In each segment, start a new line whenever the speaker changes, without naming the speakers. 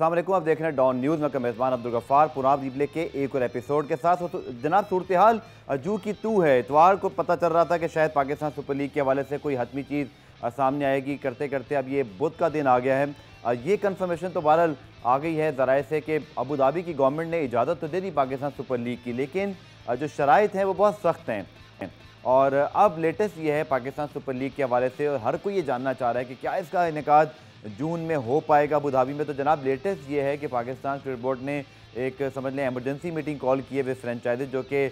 अस्सलाम वालेकुम, आप देख रहे हैं डॉन न्यूज़। मैं मेज़बान अब्दुल गफ्फार पुराब रिप्ले के एक और एपिसोड के साथ। तो जनाब सूरत हाल जू की तू है। इतवार को पता चल रहा था कि शायद पाकिस्तान सुपर लीग के हवाले से कोई हतमी चीज़ सामने आएगी, करते करते अब ये बुध का दिन आ गया है। ये कन्फर्मेशन तो बहरहाल आ गई है ज़राए से कि अबू धाबी की गवर्नमेंट ने इजाज़त तो दे दी पाकिस्तान सुपर लीग की, लेकिन जो शराइत हैं वो बहुत सख्त हैं। और अब लेटेस्ट ये है पाकिस्तान सुपर लीग के हवाले से, और हर कोई ये जानना चाह रहा है कि क्या इसका इनेकाद जून में हो पाएगा अबू धाबी में। तो जनाब लेटेस्ट ये है कि पाकिस्तान क्रिकेट बोर्ड ने एक समझ लें एमरजेंसी मीटिंग कॉल की है विद फ्रेंचाइजेज, जो कि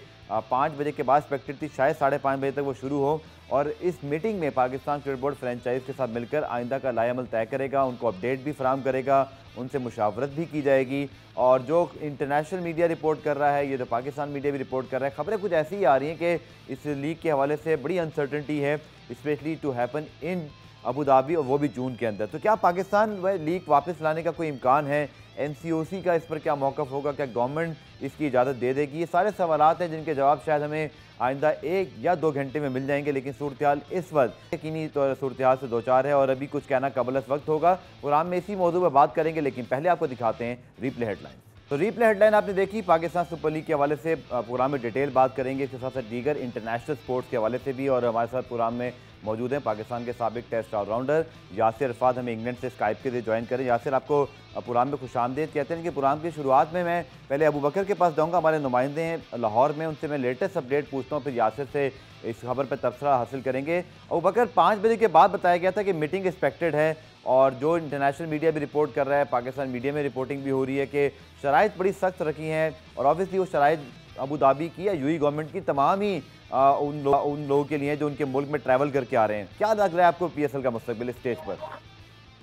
5 बजे के बाद एक्सपेक्टेड थी, शायद 5:30 बजे तक वो शुरू हो। और इस मीटिंग में पाकिस्तान क्रिकेट बोर्ड फ्रेंचाइज के साथ मिलकर आइंदा का लाएअमल तय करेगा, उनको अपडेट भी फराहम करेगा, उनसे मुशावरत भी की जाएगी। और जो इंटरनेशनल मीडिया रिपोर्ट कर रहा है, ये तो पाकिस्तान मीडिया भी रिपोर्ट कर रहा है, खबरें कुछ ऐसी ही आ रही हैं कि इस लीग के हवाले से बड़ी अनसर्टनिटी है, specially to happen in Abu Dhabi, और वो भी जून के अंदर। तो क्या पाकिस्तान व लीग वापस लाने का कोई इम्कान है? NCOC का इस पर क्या मौक़िफ़ होगा? क्या गवर्नमेंट इसकी इजाज़त दे देगी? ये सारे सवालात हैं जिनके जवाब शायद हमें आइंदा 1 या 2 घंटे में मिल जाएंगे। लेकिन सूरत हाल इस वक्त यकीनी तो सूरत हाल से दो चार है, और अभी कुछ कहना कबल वक्त होगा। प्रोग्राम में इसी मौजू पर बात करेंगे, लेकिन पहले आपको दिखाते हैं रिप्ले हेडलाइन। तो रिप्ले हेडलाइन आपने देखी पाकिस्तान सुपर लीग के हवाले से, प्रोग्राम में डिटेल बात करेंगे, इसके साथ साथ दीगर इंटरनेशनल स्पोर्ट्स के हवाले से भी। और हमारे साथ प्रोग्राम में मौजूद हैं पाकिस्तान के साबिक टेस्ट ऑलराउंडर यासिर अरफात, हमें इंग्लैंड से स्काइप के लिए ज्वाइन करें। यासिर, आपको प्रोग्राम में खुशामदीद कहते हैं कि प्रोग्राम की शुरुआत में मैं पहले अबू बकर के पास जाऊँगा, हमारे नुमाइंदे हैं लाहौर में, उनसे मैं लेटेस्ट अपडेट पूछता हूँ, फिर यासिर से इस खबर पर तबसरा हासिल करेंगे। अबू बकर, 5 बजे के बाद बताया गया था कि मीटिंग एक्सपेक्टेड है, और जो इंटरनेशनल मीडिया भी रिपोर्ट कर रहा है, पाकिस्तान मीडिया में रिपोर्टिंग भी हो रही है कि शराइत बड़ी सख्त रखी हैं, और ऑब्वियसली वो शराइत अबू धाबी की या UAE गवर्नमेंट की तमाम ही उन लोगों के लिए जो उनके मुल्क में ट्रैवल करके आ रहे हैं। क्या लग रहा है आपको PSL का मुस्तकबिल इस स्टेज पर?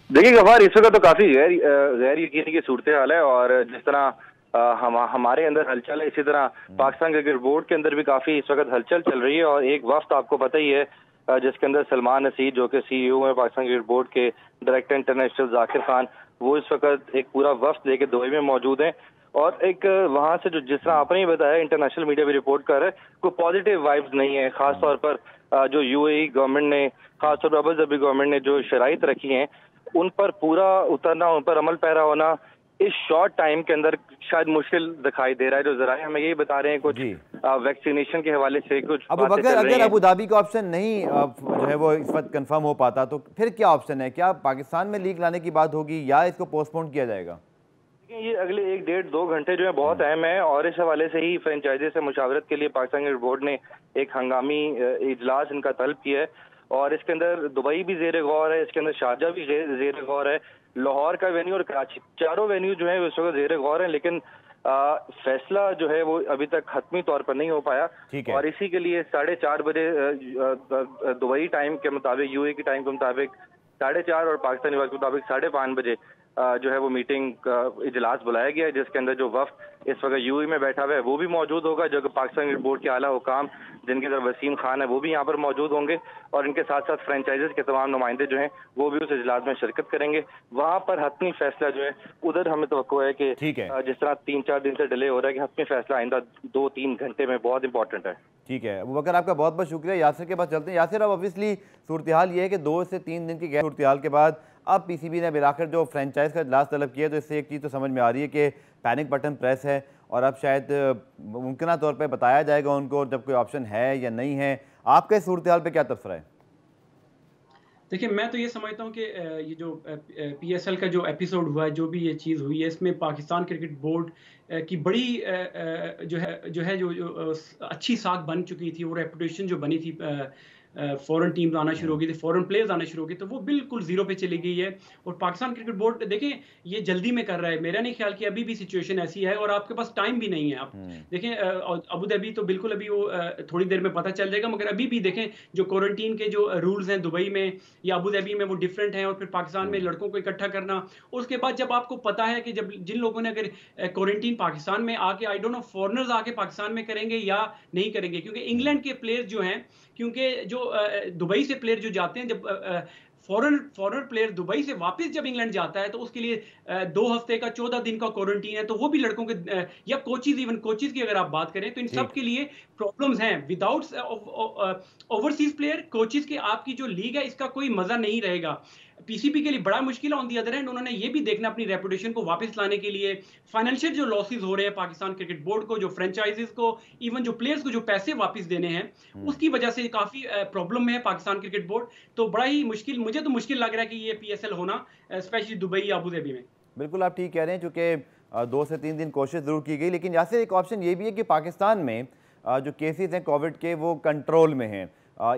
देखिए गफार, इस वक्त तो काफी गैर यकीनी की सूरत हाल है, और जिस तरह हमारे अंदर हलचल है, इसी तरह पाकिस्तान क्रिकेट बोर्ड के अंदर भी काफी इस वक्त हलचल चल रही है। और एक वफ्त आपको पता ही है जिसके अंदर सलमान नसीर, जो कि CEO है पाकिस्तान क्रिकेट बोर्ड के, डायरेक्टर इंटरनेशनल जाकिर खान, वो इस वक्त एक पूरा वफ्त लेके दुबई में मौजूद हैं। और एक वहां से जो जिस तरह आपने ही बताया, इंटरनेशनल मीडिया भी रिपोर्ट कर रहा है, कोई पॉजिटिव वाइब्स नहीं है, खासतौर पर जो UAE गवर्नमेंट ने, खासतौर पर अबू धाबी गवर्नमेंट ने जो शराइत रखी हैं उन पर पूरा उतरना, उन पर अमल पैरा होना इस शॉर्ट टाइम के अंदर शायद मुश्किल दिखाई दे रहा है। जो जराए हमें यही बता रहे हैं, कुछ वैक्सीनेशन के हवाले से कुछ
अबू बकर, अगर अबू धाबी का ऑप्शन नहीं जो है वो इस वक्त कंफर्म हो पाता, तो फिर क्या ऑप्शन है? क्या पाकिस्तान में लीग लाने की बात होगी या इसको पोस्टपोन किया जाएगा?
ये अगले 1-1.5-2 घंटे जो है बहुत अहम है, और इस हवाले से ही फ्रेंचाइजी से मुशावरत के लिए पाकिस्तान क्रिकेट बोर्ड ने एक हंगामी इजलास इनका तलब किया है। और इसके अंदर दुबई भी जेर गौर है, इसके अंदर शारजा भी जेर गौर है, लाहौर का वेन्यू और कराची, चारों वेन्यू जो है इस वक्त जेर गौर है। लेकिन फैसला जो है वो अभी तक हतमी तौर पर नहीं हो पाया, और इसी के लिए 4:30 बजे दुबई टाइम के मुताबिक, UAE की टाइम के मुताबिक 4:30 और पाकिस्तानी वक्त के मुताबिक 5:30 बजे जो है वो मीटिंग इजलास बुलाया गया है, जिसके अंदर जो वफ्द इस वक्त UAE में बैठा हुआ है वो भी मौजूद होगा, जो कि पाकिस्तान क्रिकेट बोर्ड के आला हुकाम जिनके अंदर वसीम खान है वो भी यहाँ पर मौजूद होंगे, और इनके साथ साथ फ्रेंचाइजेस के तमाम नुमाइंदे जो हैं वो भी उस इजलास में शिरकत करेंगे। वहाँ पर हतमी फैसला जो है, उधर हमें तवक्को है कि जिस तरह 3-4 दिन से डिले हो रहा है, कि हतमी फैसला आइंदा 2-3 घंटे में बहुत इंपॉर्टेंट है।
ठीक है अबू बकर, आपका बहुत बहुत शुक्रिया। यासिर के पास चलते हैं। यासिर, अब ऑब्वियसली सूरत हाल ये है कि 2 से 3 दिन की गैर सूरत हाल के बाद अब PCB ने मिलाकर जो फ्रेंचाइज का इजलास तलब किया, तो इससे एक चीज़ तो समझ में आ रही है कि पैनिक बटन प्रेस है, और अब शायद मुमकिन तौर पर बताया जाएगा उनको जब कोई ऑप्शन है या नहीं है। आपका इस सूरत हाल पर क्या तबसरा है?
देखिए, मैं तो ये समझता हूँ कि ये जो PSL का जो एपिसोड हुआ है, जो भी ये चीज़ हुई है, इसमें पाकिस्तान क्रिकेट बोर्ड की बड़ी जो अच्छी साख बन चुकी थी, वो रेपुटेशन जो बनी थी, फॉरेन टीम्स आना शुरू हो गई थी, फॉरेन प्लेयर्स आने शुरू हो गए, तो वो बिल्कुल जीरो पे चली गई है। और पाकिस्तान क्रिकेट बोर्ड देखें ये जल्दी में कर रहा है, मेरा नहीं ख्याल कि अभी भी सिचुएशन ऐसी है, और आपके पास टाइम भी नहीं है। आप देखें अबू धाबी तो बिल्कुल अभी वो थोड़ी देर में पता चल जाएगा, मगर अभी भी देखें जो क्वारंटीन के जो रूल्स हैं दुबई में या अबू धाबी में वो डिफरेंट हैं, और फिर पाकिस्तान में लड़कों को इकट्ठा करना, उसके बाद जब आपको पता है कि जब जिन लोगों ने अगर क्वारंटीन पाकिस्तान में आके, आई डोंट नो फॉरनर्स आके पाकिस्तान में करेंगे या नहीं करेंगे, क्योंकि इंग्लैंड के प्लेयर्स जो हैं, क्योंकि जो दुबई से प्लेयर जो जाते हैं, जब फॉरेन प्लेयर दुबई से वापस जब इंग्लैंड जाता है, तो उसके लिए 2 हफ्ते का 14 दिन का क्वारंटीन है, तो वो भी लड़कों के या कोचेज, इवन कोचेज की अगर आप बात करें तो इन सब के लिए प्रॉब्लम्स हैं। विदाउट ओवरसीज प्लेयर, कोचेज के आपकी जो लीग है इसका कोई मजा नहीं रहेगा। पीसीबी के लिए बड़ा मुश्किल है। ऑन दी अदर हैंड उन्होंने ये भी देखना अपनी रेपुटेशन को वापस लाने के लिए, फाइनेंशियल जो लॉसेस हो रहे हैं पाकिस्तान क्रिकेट बोर्ड को, जो फ्रेंचाइजीज को, इवन जो प्लेयर्स को जो पैसे वापस देने हैं, उसकी वजह से काफी प्रॉब्लम में है पाकिस्तान क्रिकेट बोर्ड। तो बड़ा ही मुश्किल, मुझे तो मुश्किल लग रहा है कि ये पीएसएल होना, स्पेशली दुबई या अबू धाबी में।
बिल्कुल आप ठीक कह रहे हैं, चूंकि 2 से 3 दिन कोशिश जरूर की गई, लेकिन यासिर एक ऑप्शन ये भी है कि पाकिस्तान में जो केसेस हैं कोविड के वो कंट्रोल में हैं।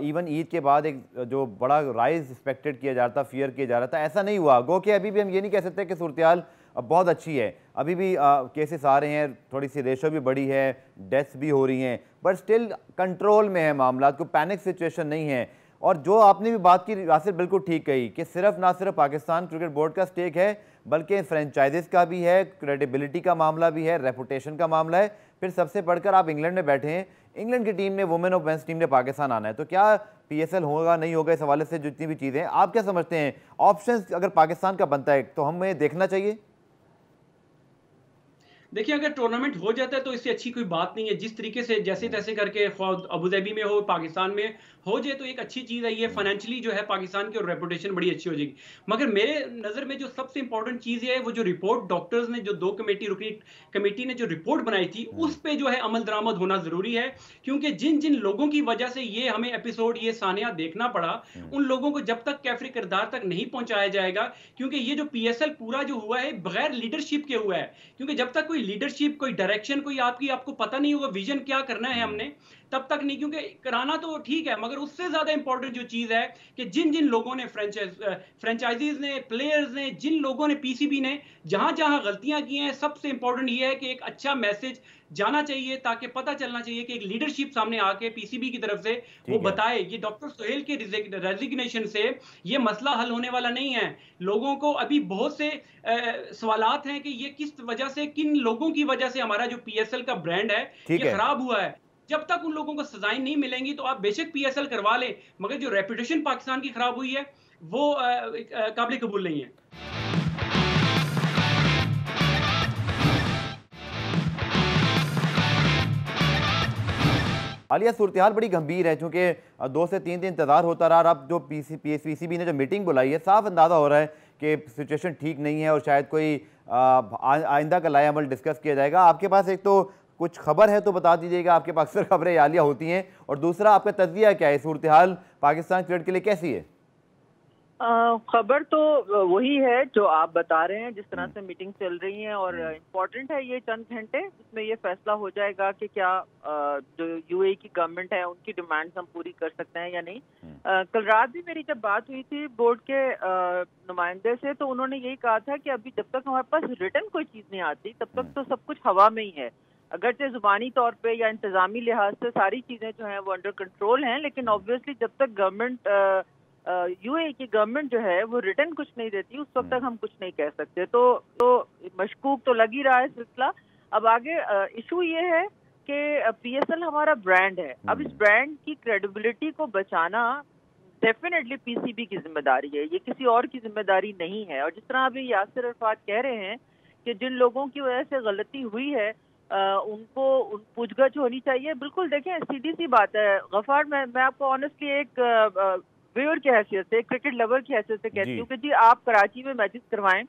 इवन ईद के बाद एक जो बड़ा राइज एक्सपेक्टेड किया जा रहा था, फियर किया जा रहा था, ऐसा नहीं हुआ। गो कि अभी भी हम ये नहीं कह सकते कि सूरत-ए-हाल बहुत अच्छी है, अभी भी केसेस आ रहे हैं, थोड़ी सी रेशो भी बढ़ी है, डेथ्स भी हो रही हैं, बट स्टिल कंट्रोल में है मामला, कोई पैनिक सिचुएशन नहीं है। और जो आपने भी बात की यासिर, बिल्कुल ठीक कही कि सिर्फ ना सिर्फ पाकिस्तान क्रिकेट बोर्ड का स्टेक है, बल्कि फ्रेंचाइजेस का भी है, क्रेडिबिलिटी का मामला भी है, रेपुटेशन का मामला है। फिर सबसे बढ़कर आप इंग्लैंड में बैठे हैं, इंग्लैंड की टीम ने, वुमेन और मेंस टीम ने पाकिस्तान आना है, तो क्या पीएसएल होगा नहीं होगा, इस हवाले से जितनी भी चीज़ें हैं, आप क्या समझते हैं? ऑप्शंस अगर पाकिस्तान का बनता है तो हमें देखना चाहिए?
देखिए, अगर टूर्नामेंट हो जाता है तो इससे अच्छी कोई बात नहीं है। जिस तरीके से जैसे तैसे करके अबू धाबी में हो, पाकिस्तान में हो जाए तो एक अच्छी चीज़ है। ये फाइनेंशियली जो है पाकिस्तान की और रेपुटेशन बड़ी अच्छी हो जाएगी। मगर मेरे नज़र में जो सबसे इंपॉर्टेंट चीज़ है, वो जो रिपोर्ट डॉक्टर्स ने, जो 2 रुकनी कमेटी ने जो रिपोर्ट बनाई थी, उस पे जो है अमल दरामद होना ज़रूरी है। क्योंकि जिन जिन लोगों की वजह से ये हमें एपिसोड, ये सानिया देखना पड़ा, उन लोगों को जब तक कैफरी किरदार तक नहीं पहुंचाया जाएगा, क्योंकि ये जो पीएसएल पूरा जो हुआ है बगैर लीडरशिप के हुआ है। क्योंकि जब तक कोई लीडरशिप, कोई डायरेक्शन, कोई आपको पता नहीं होगा विजन क्या करना है हमने, तब तक नहीं। क्योंकि कराना तो ठीक है, मगर उससे ज्यादा इंपॉर्टेंट जो चीज है कि जिन जिन लोगों ने, फ्रेंचाइजीज ने, प्लेयर्स ने, जिन लोगों ने, पीसीबी ने जहां जहां गलतियां की हैं, सबसे इंपॉर्टेंट ये है कि एक अच्छा मैसेज जाना चाहिए, ताकि पता चलना चाहिए कि एक लीडरशिप सामने आके पीसीबी की तरफ से वो बताए। ये डॉक्टर सोहेल के रेजिग्नेशन से ये मसला हल होने वाला नहीं है। लोगों को अभी बहुत से सवालात हैं कि ये किस वजह से, किन लोगों की वजह से हमारा जो पीएसएल का ब्रांड है ये खराब हुआ है। जब तक उन लोगों को सजाएं नहीं मिलेंगी तो आप बेशक पीएसएल करवा लें, मगर जो रेपुटेशन पाकिस्तान की खराब हुई है वो काबिल कबूल नहीं है।
हालिया सूरत-ए-हाल बड़ी गंभीर है, चूँकि 2 से 3 दिन इंतजार होता रहा। अब जो पीसीबी ने जो मीटिंग बुलाई है, साफ अंदाज़ा हो रहा है कि सिचुएशन ठीक नहीं है और शायद कोई आइंदा का लाया अमल डिस्कस किया जाएगा। आपके पास एक तो कुछ खबर है तो बता दीजिएगा, आपके पास अक्सर खबरें हालिया होती हैं, और दूसरा आपका तज्जिया क्या है, सूरत-ए-हाल पाकिस्तान क्रिकेट के लिए कैसी है?
खबर तो वही है जो आप बता रहे हैं, जिस तरह से मीटिंग चल रही है, और इम्पोर्टेंट है ये चंद घंटे, जिसमें ये फैसला हो जाएगा कि क्या जो यूएई की गवर्नमेंट है उनकी डिमांड्स हम पूरी कर सकते हैं या नहीं। कल रात भी मेरी जब बात हुई थी बोर्ड के नुमाइंदे से, तो उन्होंने यही कहा था कि अभी जब तक हमारे पास रिटर्न कोई चीज़ नहीं आती तब तक तो सब कुछ हवा में ही है। अगरचे जुबानी तौर पे या इंतजामी लिहाज से सारी चीज़ें जो हैं वो अंडर कंट्रोल हैं, लेकिन ऑब्वियसली जब तक गवर्नमेंट यूएई की गवर्नमेंट जो है वो रिटर्न कुछ नहीं देती, उस वक्त तक हम कुछ नहीं कह सकते। तो मशकूक तो लग ही रहा है सिलसिला। अब आगे इशू ये है कि पीएसएल हमारा ब्रांड है। अब इस ब्रांड की क्रेडिबिलिटी को बचाना डेफिनेटली पीसीबी की जिम्मेदारी है, ये किसी और की जिम्मेदारी नहीं है। और जिस तरह अभी यासिर अरफात कह रहे हैं कि जिन लोगों की वजह से गलती हुई है उनको पूछगछ होनी चाहिए। बिल्कुल, देखें सीधी सी बात है गफार, मैं आपको ऑनेस्टली एक व्यूअर की हैसियत से, क्रिकेट लवर की हैसियत से कहती हूँ कि जी आप कराची में मैचेस करवाएं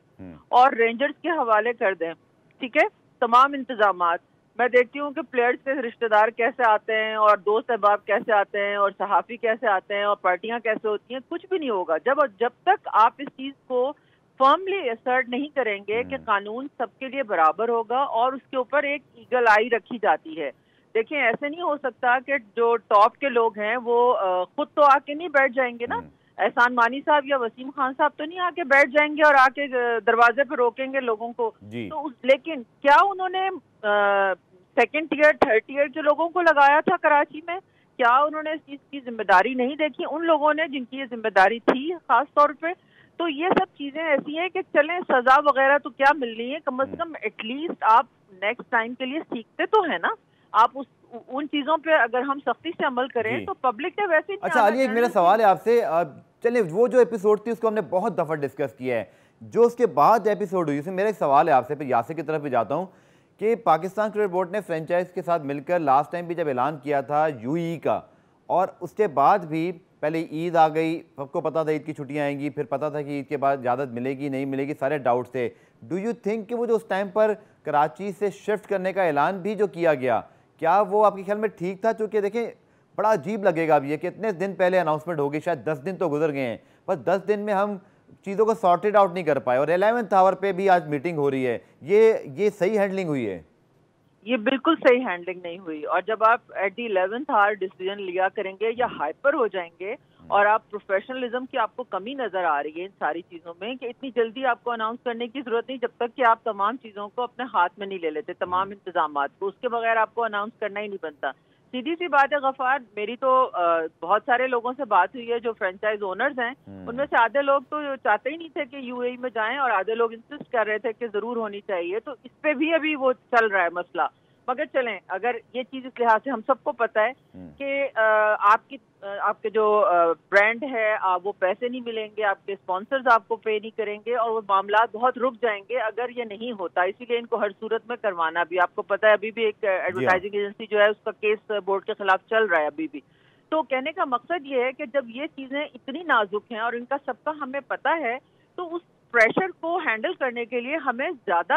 और रेंजर्स के हवाले कर दें, ठीक है, तमाम इंतजामात। मैं देखती हूँ कि प्लेयर्स के रिश्तेदार कैसे आते हैं और दोस्त अहबाब कैसे आते हैं और सहाफ़ी कैसे आते हैं और पार्टियां कैसे होती हैं, कुछ भी नहीं होगा जब तक आप इस चीज़ को फर्मली असर्ट नहीं करेंगे कि कानून सबके लिए बराबर होगा और उसके ऊपर एक ईगल आई रखी जाती है। देखिए, ऐसे नहीं हो सकता कि जो टॉप के लोग हैं वो खुद तो आके नहीं बैठ जाएंगे ना। एहसान मानी साहब या वसीम खान साहब तो नहीं आके बैठ जाएंगे और आके दरवाजे पे रोकेंगे लोगों को। तो लेकिन क्या उन्होंने सेकंड टियर, थर्ड टियर के लोगों को लगाया था कराची में? क्या उन्होंने इस चीज की जिम्मेदारी नहीं देखी? उन लोगों ने जिनकी ये जिम्मेदारी थी खास तौर पे। तो ये सब चीजें ऐसी हैं कि चलें, सजा वगैरह तो क्या मिल रही है, कम से कम एटलीस्ट आप नेक्स्ट टाइम के लिए सीखते तो है ना। आप उन चीजों पे अगर हम सख्ती से अमल करें तो पब्लिक ने वैसे।
अच्छा अली, एक मेरा सवाल है आपसे, चलिए वो जो एपिसोड थी उसको हमने बहुत दफा डिस्कस किया है, जो उसके बाद एपिसोड हुई उसमें मेरा एक सवाल है आपसे, फिर यासिर की तरफ भी जाता हूँ कि पाकिस्तान क्रिकेट बोर्ड ने फ्रेंचाइज के साथ मिलकर लास्ट टाइम भी जब ऐलान किया था यूई का, और उसके बाद भी पहले ईद आ गई, सबको पता था ईद की छुट्टियां आएंगी, फिर पता था कि ईद के बाद इजाज़त मिलेगी नहीं मिलेगी, सारे डाउट थे। डू यू थिंक कि वो जो उस टाइम पर कराची से शिफ्ट करने का ऐलान भी जो किया गया, क्या वो आपके ख्याल में ठीक था? चूँकि देखें बड़ा अजीब लगेगा अब ये कि इतने दिन पहले अनाउंसमेंट होगी, शायद 10 दिन तो गुजर गए हैं, पर 10 दिन में हम चीज़ों को सॉर्टेड आउट नहीं कर पाए और 11th आवर पे भी आज मीटिंग हो रही है। ये सही हैंडलिंग हुई है?
ये बिल्कुल सही हैंडलिंग नहीं हुई। और जब आप at the 11th our decision लिया करेंगे या हाइपर हो जाएंगे और आप प्रोफेशनलिज्म की आपको कमी नजर आ रही है इन सारी चीजों में कि इतनी जल्दी आपको अनाउंस करने की जरूरत नहीं, जब तक कि आप तमाम चीजों को अपने हाथ में नहीं ले लेते, तमाम इंतजामात को, उसके बगैर आपको अनाउंस करना ही नहीं बनता। सीधी सी बात है गफार, मेरी तो बहुत सारे लोगों से बात हुई है जो फ्रेंचाइज ओनर्स हैं, उनमें से आधे लोग तो चाहते ही नहीं थे कि यूएई में जाएं और आधे लोग इंसिस्ट कर रहे थे कि जरूर होनी चाहिए। तो इस पे भी अभी वो चल रहा है मसला। मगर चलें, अगर ये चीज इस लिहाज से हम सबको पता है कि आपके जो ब्रांड है वो पैसे नहीं मिलेंगे, आपके स्पॉन्सर्स आपको पे नहीं करेंगे और वो मामला बहुत रुक जाएंगे अगर ये नहीं होता। इसीलिए इनको हर सूरत में करवाना भी, आपको पता है अभी भी एक एडवर्टाइजिंग एजेंसी जो है उसका केस बोर्ड के खिलाफ चल रहा है अभी भी। तो कहने का मकसद ये है कि जब ये चीजें इतनी नाजुक हैं और इनका सबका हमें पता है, तो उस प्रेशर को हैंडल करने के लिए हमें ज्यादा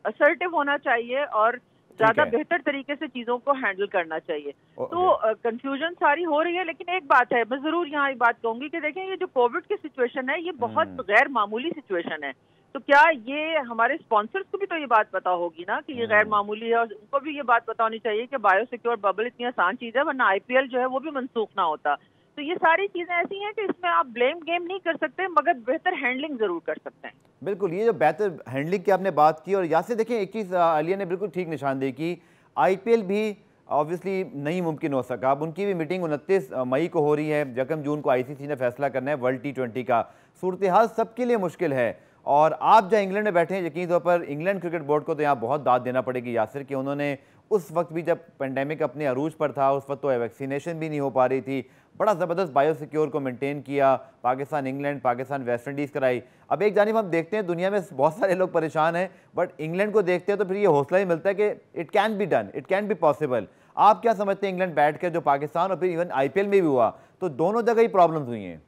असर्टिव होना चाहिए और ज्यादा बेहतर तरीके से चीजों को हैंडल करना चाहिए। तो कंफ्यूजन सारी हो रही है, लेकिन एक बात है, मैं जरूर यहाँ एक बात कहूंगी कि देखें ये जो कोविड की सिचुएशन है ये बहुत गैर मामूली सिचुएशन है। तो क्या ये हमारे स्पॉन्सर्स को भी तो ये बात पता होगी ना कि ये गैर मामूली है और उनको भी ये बात पता होनी चाहिए कि बायोसिक्योर बबल इतनी आसान चीज है, वरना आईपीएल जो है वो भी मनसूख ना होता। तो ये सारी चीजें ऐसी हैं कि इसमें आप ब्लेम गेम नहीं कर सकते, मगर बेहतर हैंडलिंग जरूर कर सकते हैं।
बिल्कुल, ये जो बेहतर हैंडलिंग की आपने बात की, और यहाँ से देखें एक चीज़ आलिया ने बिल्कुल ठीक निशानदेही की, आईपीएल भी ऑब्वियसली नहीं मुमकिन हो सका। अब उनकी भी मीटिंग 29 मई को हो रही है, 1 जून को आईसीसी ने फैसला करना है वर्ल्ड T20 का। सूरत हाल सबके लिए मुश्किल है और आप जहाँ इंग्लैंड में बैठे हैं, यकीन तौर पर इंग्लैंड क्रिकेट बोर्ड को तो यहाँ बहुत दाद देना पड़ेगी यासिर, कि उन्होंने उस वक्त भी जब पेंडेमिक अपने अरूज पर था, उस वक्त तो वैक्सीनेशन भी नहीं हो पा रही थी, बड़ा ज़बरदस्त बायोसिक्योर को मेंटेन किया, Pakistan England, Pakistan West Indies कराई। अब एक जानिब हम देखते हैं दुनिया में बहुत सारे लोग परेशान हैं, बट इंग्लैंड को देखते हैं तो फिर ये हौसला ही मिलता है कि it can be done, it can be possible. आप क्या समझते हैं, इंग्लैंड बैठ कर जो पाकिस्तान और फिर इवन आईपीएल में भी हुआ, तो दोनों जगह ही प्रॉब्लम्स हुई हैं?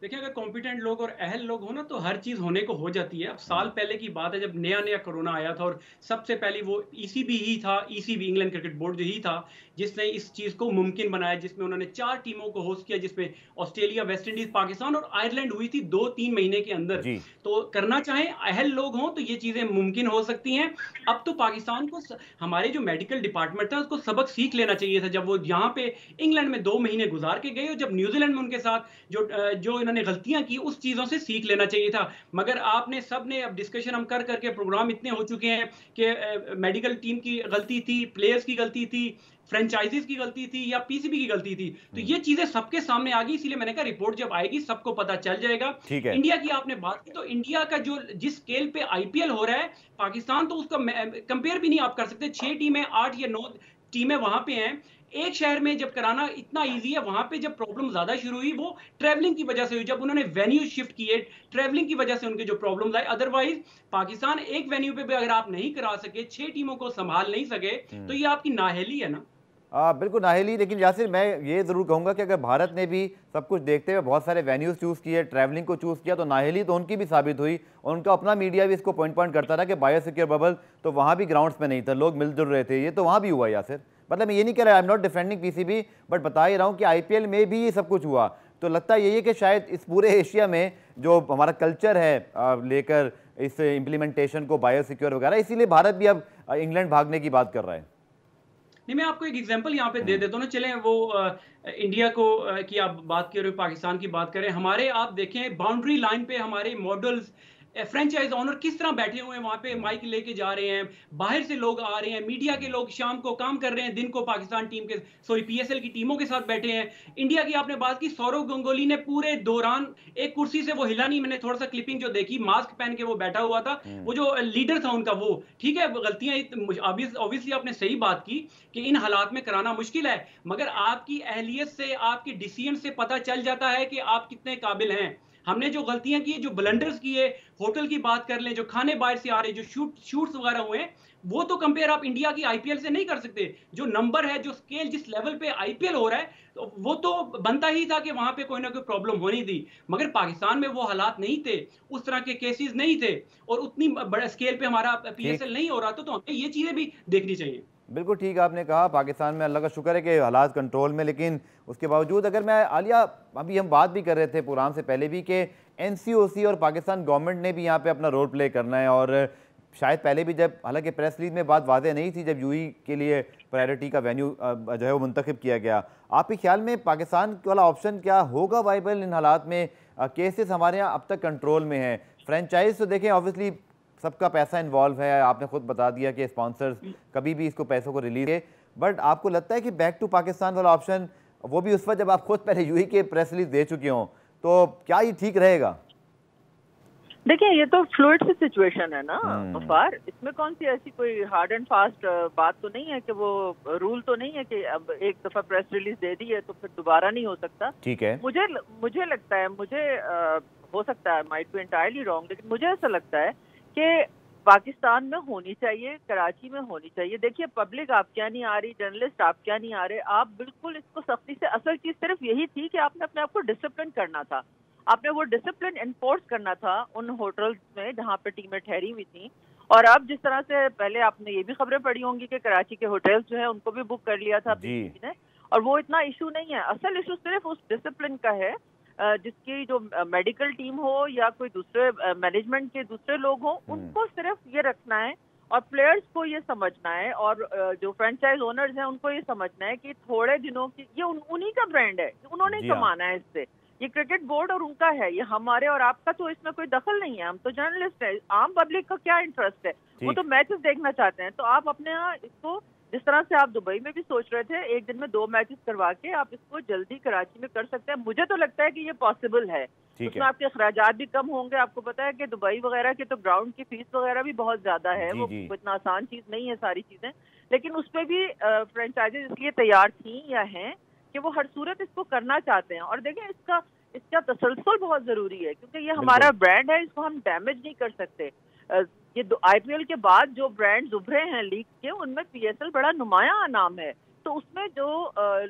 देखिए, अगर कॉम्पिटेंट लोग और अहल लोग हो ना तो हर चीज होने को हो जाती है। अब साल पहले की बात है जब नया नया कोरोना आया था और सबसे पहले वो ईसीबी ही था, ईसीबी इंग्लैंड क्रिकेट बोर्ड जो ही था जिसने इस चीज को मुमकिन बनाया, जिसमें उन्होंने 4 टीमों को होस्ट किया, जिसमें ऑस्ट्रेलिया, वेस्ट इंडीज, पाकिस्तान और आयरलैंड हुई थी 2-3 महीने के अंदर। तो करना चाहें अहल लोग हों तो ये चीजें मुमकिन हो सकती हैं। अब तो पाकिस्तान को हमारे जो मेडिकल डिपार्टमेंट था उसको सबक सीख लेना चाहिए था जब वो यहाँ पे इंग्लैंड में 2 महीने गुजार के गए और जब न्यूजीलैंड में उनके साथ जो इन्होंने गलतियां की उस चीजों से सीख लेना चाहिए था। मगर आपने सबने अब डिस्कशन हम कर करके प्रोग्राम इतने हो चुके हैं कि मेडिकल टीम की गलती थी, प्लेयर्स की गलती थी, फ्रेंचाइजीज की गलती थी या पीसीबी की गलती थी, तो ये चीजें सबके सामने आ गई। इसीलिए मैंने कहा रिपोर्ट जब आएगी सबको पता चल जाएगा। इंडिया की आपने बात की तो इंडिया का जो जिस स्केल पे आईपीएल हो रहा है, पाकिस्तान तो उसका कंपेयर भी नहीं आप कर सकते। 6 टीमें, 8 या 9 टीमें वहां पे हैं। एक शहर में जब कराना इतना इजी है, वहां पे जब प्रॉब्लम ज्यादा शुरू हुई वो ट्रैवलिंग की वजह से हुई, जब उन्होंने वेन्यू शिफ्ट किए ट्रैवलिंग की वजह से उनके जो प्रॉब्लम्स आए। अदरवाइज पाकिस्तान एक वेन्यू पे भी अगर आप नहीं करा सके, 6 टीमों को संभाल नहीं सके, तो ये आपकी नाअहली है ना।
बिल्कुल नाअहली। लेकिन यासिर मैं ये ज़रूर कहूँगा कि अगर भारत ने भी सब कुछ देखते हुए बहुत सारे वेन्यूज़ चूज़ किए, ट्रैवलिंग को चूज़ किया, तो नाअहली तो उनकी भी साबित हुई। और उनका अपना मीडिया भी इसको पॉइंट करता रहा कि बायोसिक्योर बबल तो वहाँ भी ग्राउंड्स में नहीं था, लोग मिलजुल रहे थे, ये तो वहाँ भी हुआ यासिर। मतलब मैं ये नहीं कह रहा, I am not defending PCB, but बता ही रहा हूँ कि आईपीएल में भी ये सब कुछ हुआ। तो लगता यही है कि शायद इस पूरे एशिया में जो हमारा कल्चर है लेकर इस इम्प्लीमेंटेशन को बायोसिक्योर वगैरह, इसीलिए भारत भी अब इंग्लैंड भागने की बात कर रहा है।
नहीं, मैं आपको एक एग्जांपल यहाँ पे दे देता हूँ ना। चलें वो इंडिया को की आप बात कर रहे हो, पाकिस्तान की बात करें, हमारे आप देखें बाउंड्री लाइन पे हमारे मॉडल्स, फ्रेंचाइज ओनर किस तरह बैठे हुए हैं वहां पे, माइक लेके जा रहे हैं, बाहर से लोग आ रहे हैं, मीडिया के लोग शाम को काम कर रहे हैं, दिन को पाकिस्तान टीम के पीएसएल की टीमों के साथ बैठे हैं। इंडिया की आपने बात की, सौरव गंगोली ने पूरे दौरान एक कुर्सी से वो हिला नहीं। मैंने थोड़ा सा क्लिपिंग जो देखी, मास्क पहन के वो बैठा हुआ था, वो जो लीडर था उनका, वो ठीक है गलतियां ऑब्वियसली आपने सही बात की कि इन हालात में कराना मुश्किल है, मगर आपकी अहलियत से, आपके डिसीजन से पता चल जाता है कि आप कितने काबिल हैं। हमने जो गलतियां की, जो ब्लंडर्स किए, होटल की बात कर लें, जो खाने बाहर से आ रहे, जो शूट्स वगैरह हुए, वो तो कंपेयर आप इंडिया की आईपीएल से नहीं कर सकते। जो नंबर है, जो स्केल, जिस लेवल पे आईपीएल हो रहा है, तो वो तो बनता ही था कि वहां पे कोई ना कोई प्रॉब्लम होनी थी। मगर पाकिस्तान में वो हालात नहीं थे, उस तरह के केसेस नहीं थे, और उतनी बड़े स्केल पे हमारा पीएसएल नहीं हो रहा था, तो हमें ये चीजें भी देखनी चाहिए।
बिल्कुल ठीक आपने कहा, पाकिस्तान में अल्लाह का शुक्र है कि हालात कंट्रोल में, लेकिन उसके बावजूद अगर मैं आलिया, अभी हम बात भी कर रहे थे प्रोग्राम से पहले भी कि एनसीओसी और पाकिस्तान गवर्नमेंट ने भी यहाँ पे अपना रोल प्ले करना है, और शायद पहले भी जब, हालांकि प्रेस रिलीज में बात वाज़ेह नहीं थी, जब यूई के लिए प्रायोरिटी का वेन्यू जो है वो मुंतखब किया गया, आपके ख्याल में पाकिस्तान वाला ऑप्शन क्या होगा वाइबल इन हालात में? केसेस हमारे यहाँ अब तक कंट्रोल में है, फ्रेंचाइज तो देखें ऑब्वियसली सबका पैसा इन्वॉल्व है, आपने खुद बता दिया कि स्पॉन्सर्स कभी भी इसको पैसों को रिलीज है, बट आपको लगता है कि बैक टू पाकिस्तान वाला ऑप्शन, वो भी उस वक्त जब आप खुद पहले यूई के प्रेस रिलीज दे चुके हों, तो क्या ये ठीक रहेगा?
देखिए, ये तो फ्लूइड सी सिचुएशन है ना गफ्फार, इसमें कौन सी ऐसी कोई हार्ड एंड फास्ट बात तो नहीं है कि वो रूल तो नहीं है कि अब एक दफा प्रेस रिलीज दे दी है तो फिर दोबारा नहीं हो सकता।
ठीक है,
मुझे लगता है, हो सकता है, माइट बी एंटायरली रॉन्ग, लेकिन मुझे ऐसा लगता है कि पाकिस्तान में होनी चाहिए, कराची में होनी चाहिए। देखिए, पब्लिक आप क्या नहीं आ रही, जर्नलिस्ट आप क्या नहीं आ रहे, आप बिल्कुल इसको सख्ती से, असल चीज सिर्फ यही थी कि आपने अपने आप को डिसिप्लिन करना था, आपने वो डिसिप्लिन एनफोर्स करना था उन होटल्स में जहाँ पे टीमें ठहरी हुई थी। और अब जिस तरह से, पहले आपने ये भी खबरें पढ़ी होंगी कि कराची के होटल्स जो है उनको भी बुक कर लिया था बीसीबी ने, और वो इतना इशू नहीं है। असल इशू सिर्फ उस डिसिप्लिन का है, जिसकी जो मेडिकल टीम हो या कोई दूसरे मैनेजमेंट के दूसरे लोग हो, उनको सिर्फ ये रखना है और प्लेयर्स को ये समझना है, और जो फ्रेंचाइज ओनर्स हैं उनको ये समझना है कि थोड़े दिनों की, ये उन्हीं का ब्रांड है, उन्होंने ही कमाना है इससे, ये क्रिकेट बोर्ड और उनका है, ये हमारे और आपका तो इसमें कोई दखल नहीं है, हम तो जर्नलिस्ट है। आम पब्लिक का क्या इंटरेस्ट है, वो तो मैचेस देखना चाहते हैं। तो आप अपने यहाँ इसको, जिस तरह से आप दुबई में भी सोच रहे थे एक दिन में 2 मैचेस करवा के आप इसको जल्दी कराची में कर सकते हैं, मुझे तो लगता है कि ये पॉसिबल है। उसमें आपके अखराजात भी कम होंगे। आपको पता है कि दुबई वगैरह के तो ग्राउंड की फीस वगैरह भी बहुत ज्यादा है, वो इतना आसान चीज नहीं है सारी चीजें, लेकिन उस पर भी फ्रेंचाइजेज इसलिए तैयार थी या हैं कि वो हर सूरत इसको करना चाहते हैं। और देखें, इसका तसलसल बहुत जरूरी है, क्योंकि ये हमारा ब्रांड है, इसको हम डैमेज नहीं कर सकते। ये आईपीएल के बाद जो ब्रांड्स उभरे हैं लीग के, उनमें पीएसएल बड़ा नुमाया नाम है, तो उसमें जो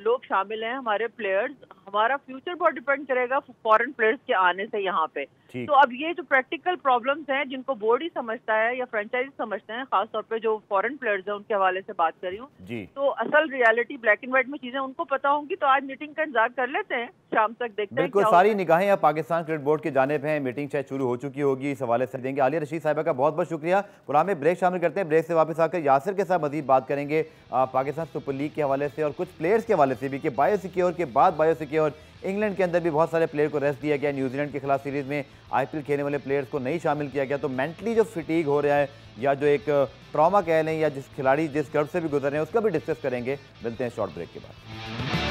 लोग शामिल हैं, हमारे प्लेयर्स, हमारा फ्यूचर बहुत डिपेंड करेगा फॉरेन प्लेयर्स के आने से यहाँ पे। तो अब ये जो प्रैक्टिकल प्रॉब्लम्स हैं जिनको बोर्ड ही समझता है या फ्रेंचाइज समझते हैं, खासतौर पे जो फॉरेन प्लेयर्स हैं उनके हवाले से बात कर रही हूँ, तो असल रियलिटी ब्लैक एंड व्हाइट में चीजें उनको पता होंगी। तो आज मीटिंग का इंतजार कर लेते हैं, शाम तक देखते हैं।
बिल्कुल, सारी निगाहें अब पाकिस्तान क्रिकेट बोर्ड की जानिब हैं, मीटिंग शायद शुरू हो चुकी होगी, इस हवाले से देंगे। आलिया रशीद साहिबा का बहुत बहुत शुक्रिया। प्रोग्राम में ब्रेक शामिल करते हैं, ब्रेक से वापस आकर यासिर के साथ मजीद बात करेंगे पाकिस्तान सुपर लीग के हवाले से और कुछ प्लेयर्स के हवाले से भी, कि बायोसिक्योर के बाद बायोसिक्योर इंग्लैंड के अंदर भी बहुत सारे प्लेयर को रेस्ट दिया गया, न्यूजीलैंड के खिलाफ सीरीज में आईपीएल खेलने वाले प्लेयर्स को नहीं शामिल किया गया, तो मेंटली जो फिटीग हो रहा है या जो एक ट्रॉमा कह लें, या जिस खिलाड़ी जिस कर्व से भी गुजर रहे हैं, उसका भी डिस्कस करेंगे। मिलते हैं शॉर्ट ब्रेक के बाद।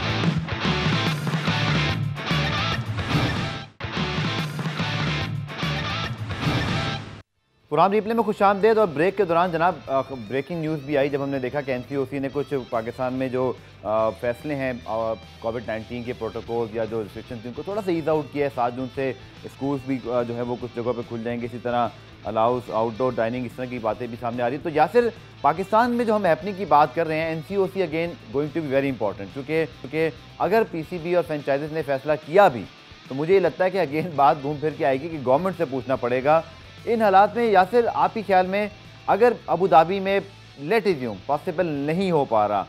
प्रोग्राम रिप्ले में खुशामदीद। और ब्रेक के दौरान जनाब ब्रेकिंग न्यूज़ भी आई, जब हमने देखा कि एनसीओसी ने कुछ पाकिस्तान में जो फैसले हैं कोविड-19 के प्रोटोकॉल या जो रिस्ट्रिक्शन थी उनको थोड़ा सा ईज आउट किया है। 7 जून से स्कूल्स भी जो है वो कुछ जगहों पे खुल जाएंगे, इसी तरह अलाउस आउटडोर डाइनिंग, इस तरह की बातें भी सामने आ रही है। तो यासिर, पाकिस्तान में जो हम हैपनिंग की बात कर रहे हैं, NCOC again going to be very important, क्योंकि अगर पीसीबी और फ्रेंचाइजीज ने फैसला किया भी तो मुझे ये लगता है कि अगेन बात घूम फिर के आएगी कि गवर्नमेंट से पूछना पड़ेगा इन हालात में। यासिर, आपके ख्याल में अगर अबू धाबी में लेट इज्यूम पॉसिबल नहीं हो पा रहा,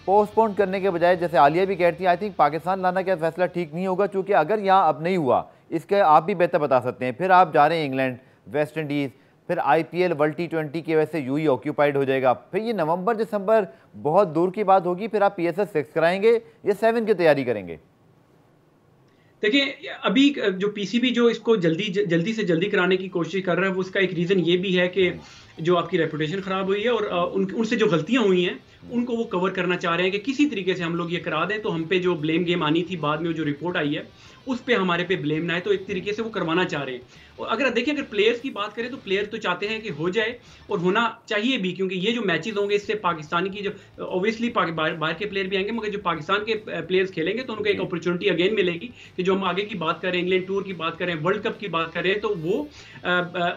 पोस्टपोन करने के बजाय, जैसे आलिया भी कहती है, आई थिंक पाकिस्तान लाना क्या फैसला ठीक नहीं होगा, क्योंकि अगर यहाँ अब नहीं हुआ, इसके आप भी बेहतर बता सकते हैं, फिर आप जा रहे हैं इंग्लैंड, वेस्ट इंडीज़, फिर आईपीएल, वर्ल्ड T20 की वजह से यूई ऑक्यूपाइड हो जाएगा, फिर ये नवंबर दिसंबर बहुत दूर की बात होगी, फिर आप PSL 6 कराएंगे या 7 की तैयारी करेंगे?
देखिए, अभी जो पीसीबी जो इसको जल्दी से जल्दी कराने की कोशिश कर रहा है, वो उसका एक रीज़न ये भी है कि जो आपकी रेपुटेशन ख़राब हुई है और उनसे जो गलतियां हुई हैं उनको वो कवर करना चाह रहे हैं कि किसी तरीके से हम लोग ये करा दें, तो हम पे जो ब्लेम गेम आनी थी बाद में, जो रिपोर्ट आई है उस पे हमारे पे ब्लेम ना है, तो एक तरीके से वो करवाना चाह रहे हैं। और अगर देखिए, अगर प्लेयर्स की बात करें तो प्लेयर तो चाहते हैं कि हो जाए, और होना चाहिए भी, क्योंकि ये जो मैचेस होंगे इससे पाकिस्तानी की जो ऑब्वियसली बाहर के प्लेयर भी आएंगे, मगर जो पाकिस्तान के प्लेयर्स खेलेंगे तो उनको एक अपॉर्चुनिटी अगेन मिलेगी कि जो हम आगे की बात करें, इंग्लैंड टूर की बात करें, वर्ल्ड कप की बात करें, तो वो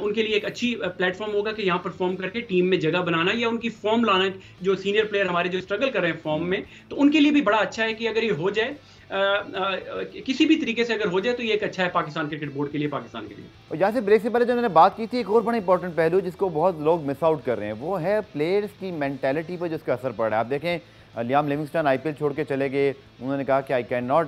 उनके लिए एक अच्छी प्लेटफॉर्म होगा कि यहाँ परफॉर्म करके टीम में जगह बनाना या उनकी फॉर्म लाना। जो सीनियर प्लेयर हमारे जो स्ट्रगल कर रहे हैं फॉर्म में, तो उनके लिए भी बड़ा अच्छा है कि अगर ये हो जाए किसी भी तरीके से, अगर हो जाए तो ये एक अच्छा है पाकिस्तान क्रिकेट बोर्ड के लिए, पाकिस्तान के लिए।
और यहाँ से ब्रेक से पहले जो मैंने बात की थी, एक और बड़ा इंपॉर्टेंट पहलू जिसको बहुत लोग मिस आउट कर रहे हैं, वो है प्लेयर्स की मेंटालिटी पर जिसका असर पड़ रहा है। आप देखें, लियाम लिविंगस्टन आईपीएल छोड़ के चले गए, उन्होंने कहा कि आई कैन नॉट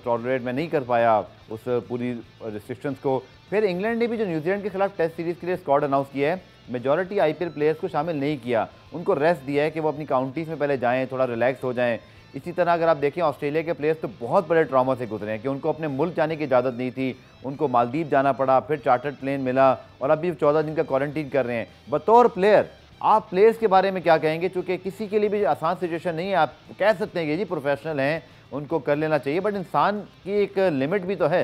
टॉलरेट, मैं नहीं कर पाया उस पूरी रिस्ट्रिक्शंस को। फिर इंग्लैंड ने भी जो न्यूजीलैंड के खिलाफ टेस्ट सीरीज़ के लिए स्क्वाड अनाउंस किया है, मेजॉरिटी आईपीएल प्लेयर्स को शामिल नहीं किया, उनको रेस्ट दिया है कि वो अपनी काउंटीज़ में पहले जाएँ, थोड़ा रिलैक्स हो जाएँ। इसी तरह अगर आप देखें, ऑस्ट्रेलिया के प्लेयर्स तो बहुत बड़े ट्रॉमा से गुजरे हैं कि उनको अपने मुल्क जाने की इजाज़त नहीं थी, उनको मालदीव जाना पड़ा, फिर चार्टर्ड प्लेन मिला और अभी 14 दिन का क्वारंटीन कर रहे हैं। बतौर प्लेयर आप प्लेयर्स के बारे में क्या कहेंगे? चूँकि किसी के लिए भी आसान सिचुएशन नहीं है, आप कह सकते हैं कि जी प्रोफेशनल हैं, उनको कर लेना चाहिए, बट इंसान की एक लिमिट भी तो है।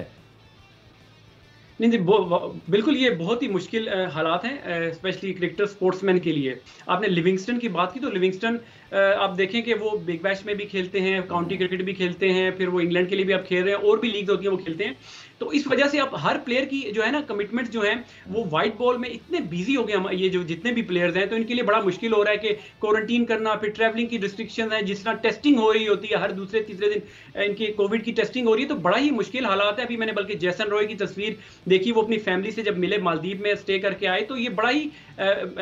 नहीं जी, बिल्कुल ये बहुत ही मुश्किल हालात हैं, स्पेशली क्रिकेटर स्पोर्ट्समैन के लिए। आपने लिविंगस्टन की बात की, तो लिविंगस्टन आप देखें कि वो बिग बैश में भी खेलते हैं, काउंटी क्रिकेट भी खेलते हैं, फिर वो इंग्लैंड के लिए भी अब खेल रहे हैं, और भी लीग्स होती हैं वो खेलते हैं। तो इस वजह से अब हर प्लेयर की जो है ना कमिटमेंट जो है वो वाइट बॉल में इतने बिजी हो गए हम, ये जो जितने भी प्लेयर्स हैं, तो इनके लिए बड़ा मुश्किल हो रहा है कि क्वारंटीन करना, फिर ट्रैवलिंग की रिस्ट्रिक्शन है, जिस तरह टेस्टिंग हो रही होती है हर दूसरे तीसरे दिन इनकी कोविड की टेस्टिंग हो रही है, तो बड़ा ही मुश्किल हालात है। अभी मैंने बल्कि जैसन रॉय की तस्वीर देखी, वो अपनी फैमिली से जब मिले, मालदीव में स्टे करके आए, तो ये बड़ा ही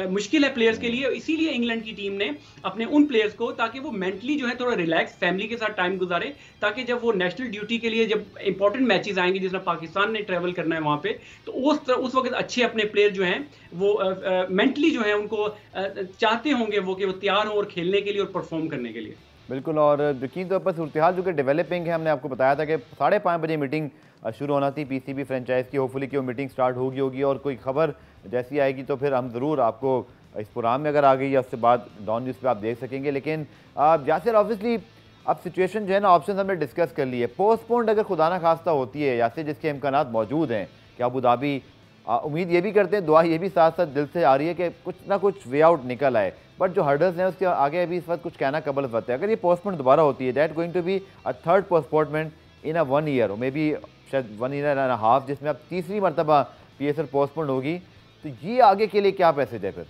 मुश्किल है प्लेयर्स के लिए। इसीलिए इंग्लैंड की टीम ने अपने उन प्लेयर्स को, ताकि वो मेंटली जो है थोड़ा रिलैक्स फैमिली के साथ टाइम गुजारे, ताकि जब वो नेशनल ड्यूटी के लिए जब इंपॉर्टेंट मैचेस आएंगे, जिस तरह पाकिस्तान ने ट्रैवल करना है वहां पे, तो उस वक्त अच्छे अपने प्लेयर जो हैं वो मेंटली जो है उनको चाहते होंगे वो कि वो तैयार हो और खेलने के लिए और परफॉर्म करने के लिए।
बिल्कुल। और यकीन तौर पर सूरत हाल जो कि डेवलपिंग है, हमने आपको बताया था कि 5:30 बजे मीटिंग शुरू होना थी पीसीबी फ्रेंचाइज की। होपफुली कि वो मीटिंग स्टार्ट होगी और कोई खबर जैसी आएगी तो फिर हम ज़रूर आपको इस प्रोग्राम में, अगर आ गई या उससे बाद डॉन न्यूज़ पे आप देख सकेंगे। लेकिन यासिर, ऑब्वियसली अब सिचुएशन जो है ना, ऑप्शन हमने डिस्कस कर लिए, पोस्टपोन्ड अगर खुदा ना खास्ता होती है यासिर, जिसके इम्कानात मौजूद हैं कि अबू धाबी, उम्मीद ये भी करते हैं, दुआ ये भी साथ साथ दिल से आ रही है कि कुछ ना कुछ वे आउट निकल आए, बट जो हर्डल्स हैं उसके आगे अभी इस वक्त कुछ कहना कबल वक्त है। अगर ये पोस्टपोन्ड दोबारा होती है, that going to be a third postponement in a 1 year, may be शायद 1 ईयर एंड हाफ, जिसमें अब तीसरी मरतबा पीएसएल पोस्टपोन्ड होगी, तो ये आगे के लिए क्या मैसेज है फिर?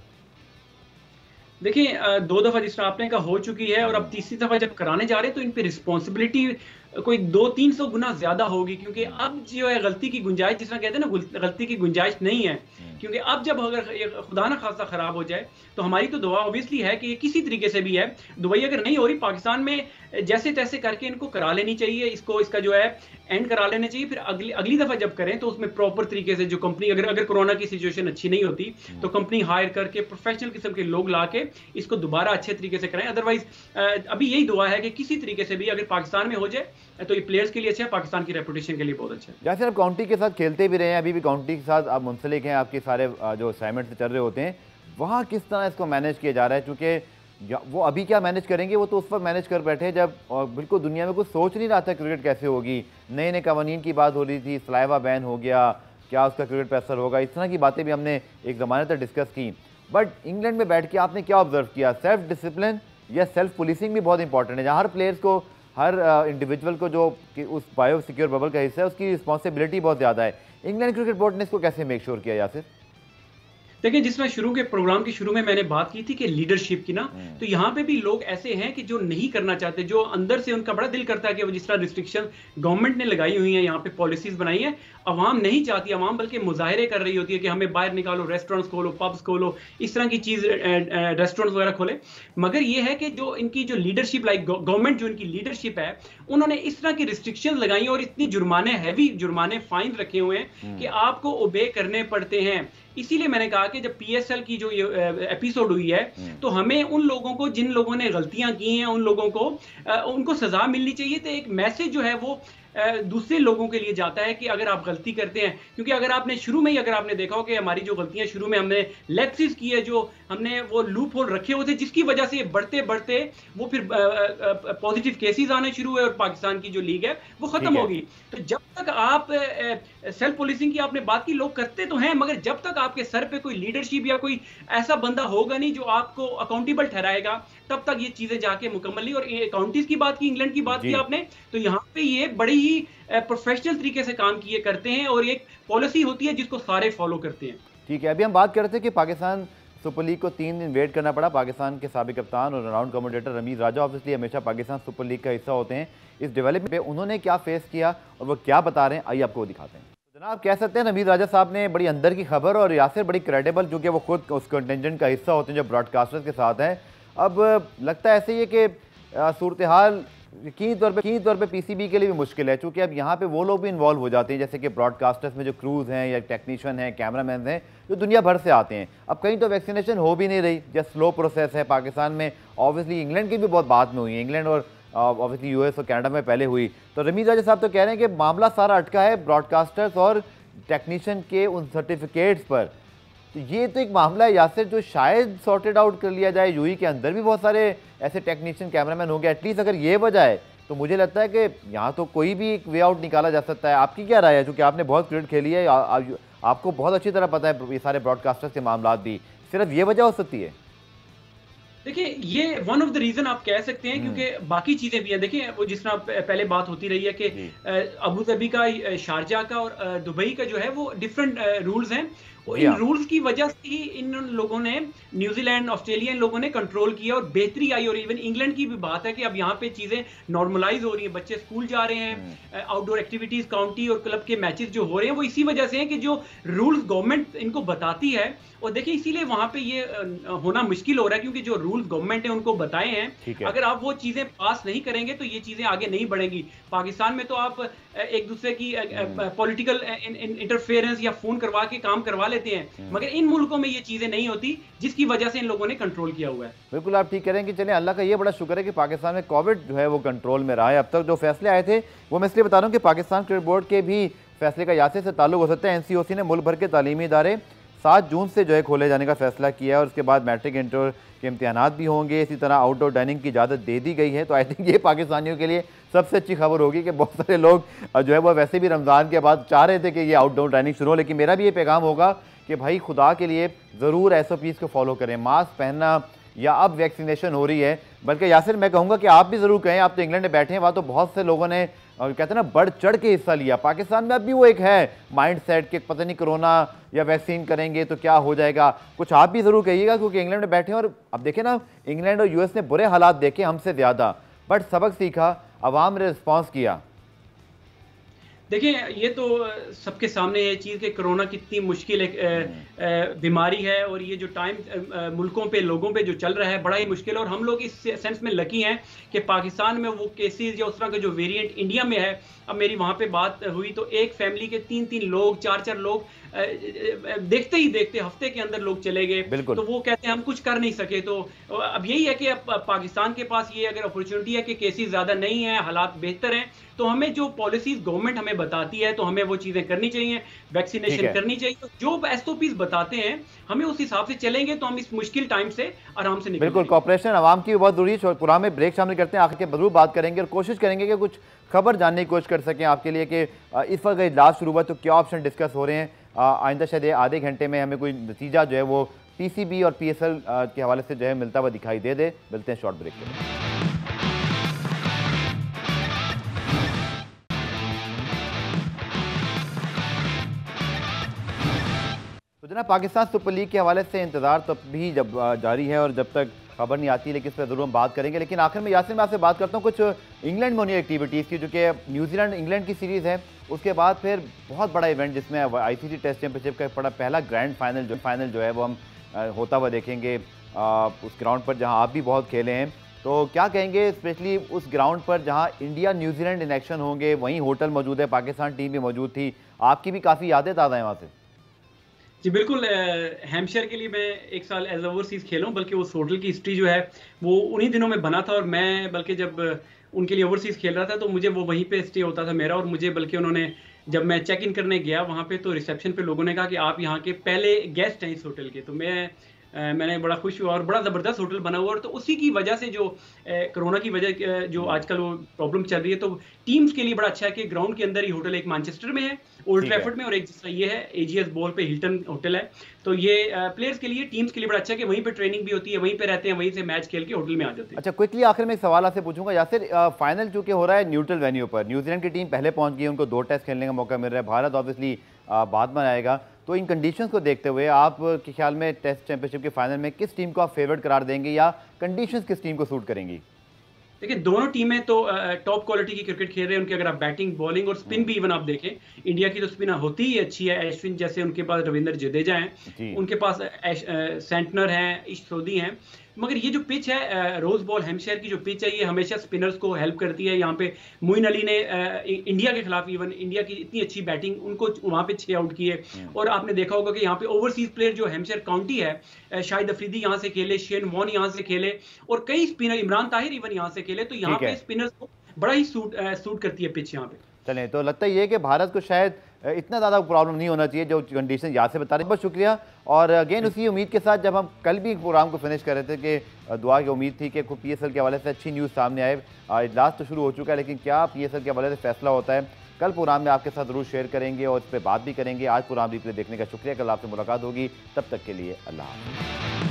देखिए, 2 दफ़ा जिस तरह आपने कहा हो चुकी है, और अब तीसरी दफ़ा जब कराने जा रहे हैं तो इन पे रिस्पॉन्सिबिलिटी कोई 200-300 गुना ज्यादा होगी, क्योंकि अब जो है गलती की गुंजाइश, जिस तरह कहते हैं ना, गलती की गुंजाइश नहीं है। क्योंकि अब जब अगर खुदा ना खासा खराब हो जाए, तो हमारी तो दुआ ऑब्वियसली है कि ये किसी तरीके से भी है, दुबई अगर नहीं हो रही, पाकिस्तान में जैसे तैसे करके इनको करा लेनी चाहिए, इसका जो है एंड करा लेना चाहिए। फिर अगली दफा जब करें तो उसमें प्रॉपर तरीके से जो कंपनी, अगर कोरोना की सिचुएशन अच्छी नहीं होती तो कंपनी हायर करके प्रोफेशनल किस्म के लोग ला के इसको दोबारा अच्छे तरीके से कराएं। अदरवाइज अभी यही दुआ है कि किसी तरीके से भी अगर पाकिस्तान में हो जाए तो ये प्लेयर्स के लिए अच्छा है, पाकिस्तान की रेपुटेशन के लिए बहुत अच्छा है।
जैसे आप काउंटी के साथ खेलते भी रहे हैं, अभी भी काउंटी के साथ आप मुंसलिक हैं, आपके सारे जो असाइनमेंट चल रहे होते हैं, वहाँ किस तरह इसको मैनेज किया जा रहा है? चूँकि वो अभी क्या मैनेज करेंगे, वो तो उस वक्त मैनेज कर बैठे जब बिल्कुल दुनिया में कुछ सोच नहीं रहा था क्रिकेट कैसे होगी, नए नए कवानीन की बात हो रही थी, सलाइवा बैन हो गया, क्या उसका क्रिकेट पर असर होगा, इस तरह की बातें भी हमने एक ज़माने तक डिस्कस की। बट इंग्लैंड में बैठ के आपने क्या ऑब्जर्व किया? सेल्फ डिसिप्लिन या सेल्फ पुलिसिंग भी बहुत इंपॉर्टेंट है, जहाँ हर प्लेयर्स को, हर इंडिविजुअल को जो कि उस बायो सिक्योर बबल का हिस्सा है, उसकी रिस्पॉन्सिबिलिटी बहुत ज़्यादा है। इंग्लैंड क्रिकेट बोर्ड ने इसको कैसे मेक श्योर किया यासिर?
देखिए, जिसमें शुरू के प्रोग्राम के शुरू में मैंने बात की थी कि लीडरशिप की ना, तो यहाँ पे भी लोग ऐसे हैं कि जो नहीं करना चाहते, जो अंदर से उनका बड़ा दिल करता है कि वो जिस तरह रिस्ट्रिक्शन गवर्नमेंट ने लगाई हुई है, यहाँ पे पॉलिसीज बनाई है, अवाम नहीं चाहती, अवाम बल्कि मुजाहरे कर रही होती है कि हमें बाहर निकालो, रेस्टोरेंट्स खोलो, पब्स खोलो, इस तरह की चीज़, रेस्टोरेंट्स वगैरह खोले। मगर ये है कि जो इनकी जो लीडरशिप, लाइक गवर्नमेंट जो इनकी लीडरशिप है, उन्होंने इस तरह की रिस्ट्रिक्शन लगाई और इतनी जुर्माने, हैवी जुर्माने, फाइन रखे हुए हैं कि आपको ओबे करने पड़ते हैं। इसीलिए मैंने कहा कि जब पीएसएल की जो ये एपिसोड हुई है, तो हमें उन लोगों को, जिन लोगों ने गलतियां की हैं, उन लोगों को उनको सजा मिलनी चाहिए। तो एक मैसेज जो है वो दूसरे लोगों के लिए जाता है कि अगर आप गलती करते हैं, क्योंकि अगर आपने शुरू में ही अगर आपने देखा हो कि हमारी जो गलतियां शुरू में हमने लेप्सिस की है, जो हमने वो लूप होल रखे हुए थे, जिसकी वजह से बढ़ते बढ़ते वो फिर पॉजिटिव केसेस आने शुरू हुए और पाकिस्तान की जो लीग है वो खत्म होगी। तो जब तक आप सेल्फ पुलिसिंग की आपने बात की, लोग करते तो हैं, मगर जब तक आपके सर पे कोई लीडरशिप या कोई ऐसा बंदा होगा नहीं जो आपको अकाउंटेबल ठहराएगा, तब तक ये चीजें जाके मुकम्मल नहीं। और काउंटीज की बात की, इंग्लैंड की बात की आपने, तो यहाँ पे ये बड़ी ही प्रोफेशनल तरीके से काम किए करते हैं और एक पॉलिसी होती है जिसको सारे फॉलो करते हैं।
ठीक है, अभी हम बात कर रहे थे कि पाकिस्तान सुपर लीग को 3 दिन वेट करना पड़ा। पाकिस्तान के साबिक कप्तान और राउंड कमेंटेटर रमीज राजा ऑब्वियसली हमेशा पाकिस्तान सुपर लीग का हिस्सा होते हैं। इस डेवलपमेंट पे उन्होंने क्या फेस किया और वो क्या बता रहे हैं, आइए आपको वो दिखाते हैं। तो जनाब कह सकते हैं रमीज राजा साहब ने बड़ी अंदर की खबर और यासिर बड़ी क्रेडिबल, जो कि वो खुद उस कंटेंजेंट का हिस्सा होते हैं जो ब्रॉडकास्टर्स के साथ हैं। अब लगता है ऐसे ही है कि सूरत हाल यकीनी तौर पे पीसीबी के लिए भी मुश्किल है, क्योंकि अब यहाँ पे वो लोग भी इन्वॉल्व हो जाते हैं, जैसे कि ब्रॉडकास्टर्स में जो क्रूज़ हैं या टेक्नीशियन हैं, कैमरामैन हैं, जो दुनिया भर से आते हैं। अब कहीं तो वैक्सीनेशन हो भी नहीं रही, जस्ट स्लो प्रोसेस है। पाकिस्तान में ऑब्वियसली इंग्लैंड की भी बहुत बाद में हुई है, इंग्लैंड और ऑब्वियसली यूएस और कनाडा में पहले हुई। तो रमीज राजा साहब तो कह रहे हैं कि मामला सारा अटका है ब्रॉडकास्टर्स और टेक्नीशियन के उन सर्टिफिकेट्स पर। तो ये तो एक मामला है यासिर जो शायद सॉर्टेड आउट कर लिया जाए। यूई के अंदर भी बहुत सारे ऐसे टेक्नीशियन कैमरामैन होंगे, एटलीस्ट अगर ये वजह है तो मुझे लगता है कि यहाँ तो कोई भी एक वे आउट निकाला जा सकता है। आपकी क्या राय है, क्योंकि आपने बहुत क्रिकेट खेली है, आपको बहुत अच्छी तरह पता है ये सारे ब्रॉडकास्टर्स के मामला भी, सिर्फ ये वजह हो सकती है?
देखिए, ये वन ऑफ द रीजन आप कह सकते हैं, क्योंकि बाकी चीजें भी हैं। देखिए, वो जिस तरह पहले बात होती रही है कि अबू धाबी का, शारजा का और दुबई का जो है वो डिफरेंट रूल्स हैं। और इन रूल्स की वजह से ही इन लोगों ने, न्यूजीलैंड, ऑस्ट्रेलियन लोगों ने कंट्रोल किया और बेहतरी आई। और इवन इंग्लैंड की भी बात है कि अब यहाँ पे चीजें नॉर्मलाइज हो रही हैं, बच्चे स्कूल जा रहे हैं, आउटडोर एक्टिविटीज, काउंटी और क्लब के मैचेस जो हो रहे हैं वो इसी वजह से हैं कि जो रूल्स गवर्नमेंट इनको बताती है। और देखिए, इसीलिए वहां पे ये होना मुश्किल हो रहा है, क्योंकि जो रूल्स गवर्नमेंट ने उनको बताए हैं, अगर आप वो चीजें पास नहीं करेंगे तो ये चीजें आगे नहीं बढ़ेंगी। पाकिस्तान में तो आप एक दूसरे की पॉलिटिकल इंटरफेरेंस या फोन करवा के काम करवा लेते हैं, मगर इन मुल्कों में ये चीजें नहीं होती, जिसकी वजह से इन लोगों ने कंट्रोल किया हुआ है।
बिल्कुल, आप ठीक कह रहे हैं कि चलिए अल्लाह का ये बड़ा शुक्र है कि पाकिस्तान में कोविड जो है वो कंट्रोल में रहा है। अब तक जो फैसले आए थे वो मैं इसलिए बता रहा हूँ कि पाकिस्तान क्रिकेट बोर्ड के भी फैसले का यासिर से ताल्लुक हो सकता है। एनसीओसी ने मुल्क भर के तालीमी इदारे 7 जून से जो है खोले जाने का फैसला किया है और उसके बाद मैट्रिक इंटर के इम्तिहानात भी होंगे। इसी तरह आउटडोर डाइनिंग की इजाज़त दे दी गई है। तो आई थिंक ये पाकिस्तानियों के लिए सबसे अच्छी खबर होगी कि बहुत सारे लोग जो है वो वैसे भी रमज़ान के बाद चाह रहे थे कि ये आउटडोर डाइनिंग शुरू हो, लेकिन मेरा भी ये पैगाम होगा कि भाई खुदा के लिए ज़रूर SOPs को फॉलो करें। मास्क पहनना, या अब वैक्सीनेशन हो रही है, बल्कि यासिर मैं कहूँगा कि आप भी ज़रूर कहें, आप तो इंग्लैंड में बैठे हैं, वहाँ तो बहुत से लोगों ने और कहते हैं ना बढ़ चढ़ के हिस्सा लिया। पाकिस्तान में अब भी वो एक है माइंड सेट कि पता नहीं कोरोना या वैक्सीन करेंगे तो क्या हो जाएगा। कुछ आप भी ज़रूर कहिएगा, क्योंकि इंग्लैंड में बैठे हैं और अब देखें ना, इंग्लैंड और US ने बुरे हालात देखे हमसे ज़्यादा, बट सबक सीखा, अवाम ने रिस्पॉन्स किया।
देखिए, ये तो सबके सामने ये चीज़ कि कोरोना कितनी मुश्किल एक बीमारी है और ये जो टाइम मुल्कों पे, लोगों पे जो चल रहा है बड़ा ही मुश्किल है। और हम लोग इस सेंस में लकी हैं कि पाकिस्तान में वो केसेस या उस तरह का जो वेरिएंट इंडिया में है, अब मेरी वहाँ पे बात हुई तो एक फैमिली के 3-3 लोग, 4-4 लोग देखते ही देखते हफ्ते के अंदर लोग चले गए। तो वो कहते हैं हम कुछ कर नहीं सके। तो अब यही है कि अब पाकिस्तान के पास ये अगर अपॉर्चुनिटी है कि केसेस ज़्यादा नहीं है, हालात बेहतर हैं, तो हमें जो पॉलिसीज गवर्नमेंट हमें बताती है तो हमें वो चीज़ें करनी चाहिए, वैक्सीनेशन करनी चाहिए। तो जो SOPs बताते हैं हमें उस हिसाब से चलेंगे तो हम इस मुश्किल टाइम से आराम से निकलेंगे। बिल्कुल,
कॉपरेशन आवाम की बहुत जरूरी है। पुराने में ब्रेक शामिल करते हैं, आखिर के जरूर बात करेंगे और कोशिश करेंगे कि कुछ खबर जानने की कोशिश कर सकें आपके लिए कि इस वक्त इजलास शुरू हुआ तो क्या ऑप्शन डिस्कस हो रहे हैं। आइंदा शायद आधे घंटे में हमें कोई नतीजा जो है वो PCB और PSL के हवाले से जो है मिलता हुआ दिखाई दे। मिलते हैं शॉर्ट ब्रेक के। तो जनाब, पाकिस्तान सुपर लीग के हवाले से इंतजार तो भी जब जारी है और जब तक खबर नहीं आती, लेकिन इस पर ज़रूर हम बात करेंगे। लेकिन आखिर में यासिर मैं आपसे बात करता हूँ कुछ इंग्लैंड में होनी एक्टिविटीज़ की, जो कि न्यूजीलैंड इंग्लैंड की सीरीज़ है। उसके बाद फिर बहुत बड़ा इवेंट जिसमें ICC टेस्ट चैंपियनशिप का पहला ग्रैंड फाइनल जो है वो हम होता हुआ देखेंगे उस ग्राउंड पर जहाँ आप भी बहुत खेले हैं। तो क्या कहेंगे स्पेशली उस ग्राउंड पर जहाँ इंडिया न्यूजीलैंड इन एक्शन होंगे, वहीं होटल मौजूद है, पाकिस्तान टीम भी मौजूद थी, आपकी भी काफ़ी यादें ताज़ा हैं वहाँ से?
जी बिल्कुल, हैम्पशायर के लिए मैं एक साल एज ओवरसीज खेला हूँ, बल्कि उस होटल की हिस्ट्री जो है वो उन्हीं दिनों में बना था। और मैं बल्कि जब उनके लिए ओवरसीज खेल रहा था, तो मुझे वो वहीं पे स्टे होता था मेरा। और मुझे बल्कि उन्होंने, जब मैं चेक इन करने गया वहाँ पे, तो रिसेप्शन पे लोगों ने कहा कि आप यहाँ के पहले गेस्ट हैं इस होटल के। तो मैंने बड़ा खुश हुआ, और बड़ा ज़बरदस्त होटल बना हुआ। और तो उसी की वजह से जो कोरोना की वजह जो आजकल वो प्रॉब्लम चल रही है, तो टीम्स के लिए बड़ा अच्छा है कि ग्राउंड के अंदर ही होटल एक मैनचेस्टर में है, ओल्ड ट्रैफर्ड में, और एक जिसका ये है एजीएस बॉल पे हिल्टन होटल है। तो ये प्लेयर्स के लिए, टीम्स के लिए बड़ा अच्छा है कि वहीं पे ट्रेनिंग भी होती है, वहीं पे रहते हैं, वहीं से मैच खेल के होटल में आ जाते हैं।
अच्छा, क्विकली आखिर में एक सवाल आपसे पूछूंगा यासिर, फाइनल चूंकि हो रहा है न्यूट्रल वेन्यू पर, न्यूजीलैंड की टीम पहले पहुंच गई है, उनको 2 टेस्ट खेलने का मौका मिल रहा है, भारत ऑब्वियसली बाद में आएगा। तो इन कंडीशंस को देखते हुए आप के ख्याल में टेस्ट चैंपियनशिप के फाइनल में किस टीम को आप फेवरेट करार देंगे, या कंडीशंस किस टीम को सूट करेंगी?
देखिए, दोनों टीमें तो टॉप क्वालिटी की क्रिकेट खेल रहे हैं। उनकी अगर आप बैटिंग, बॉलिंग और स्पिन भी इवन आप देखें, इंडिया की तो स्पिन होती ही अच्छी है। अश्विन जैसे उनके पास रविंद्र जडेजा हैं, उनके पास सेंटनर हैं, ईश सोधी हैं। मगर ये जो पिच है, रोज बॉल हैम्पशायर की जो पिच है, ये हमेशा स्पिनर्स को हेल्प करती है। यहाँ पे मोइन अली ने इंडिया के खिलाफ, इवन इंडिया की इतनी अच्छी बैटिंग, उनको वहाँ पे 6 आउट किए। और आपने देखा होगा कि यहाँ पे ओवरसीज प्लेयर जो हैम्पशायर काउंटी है, शाहिद अफरीदी यहाँ से खेले, शेन वॉन यहाँ से खेले, और कई स्पिनर, इमरान ताहिर इवन यहाँ से खेले। तो यहाँ पे स्पिनर्स को बड़ा ही सूट करती है पिच यहाँ पे।
चलें, तो लगता ही है कि भारत को शायद इतना ज़्यादा प्रॉब्लम नहीं होना चाहिए जो कंडीशन यहाँ से बता रहे हैं। बहुत शुक्रिया। और अगेन उसी उम्मीद के साथ, जब हम कल भी प्रोग्राम को फिनिश कर रहे थे कि दुआ की उम्मीद थी कि PSL के हवाले से अच्छी न्यूज़ सामने आए। इजलास तो शुरू हो चुका है, लेकिन क्या PSL के हवाले से फैसला होता है, कल प्रोग्राम में आपके साथ ज़रूर शेयर करेंगे और इस पर बात भी करेंगे। आज प्रोग्राम रिप्ले देखने का शुक्रिया। कल आपसे मुलाकात होगी, तब तक के लिए अल्लाह हाफ़िज़।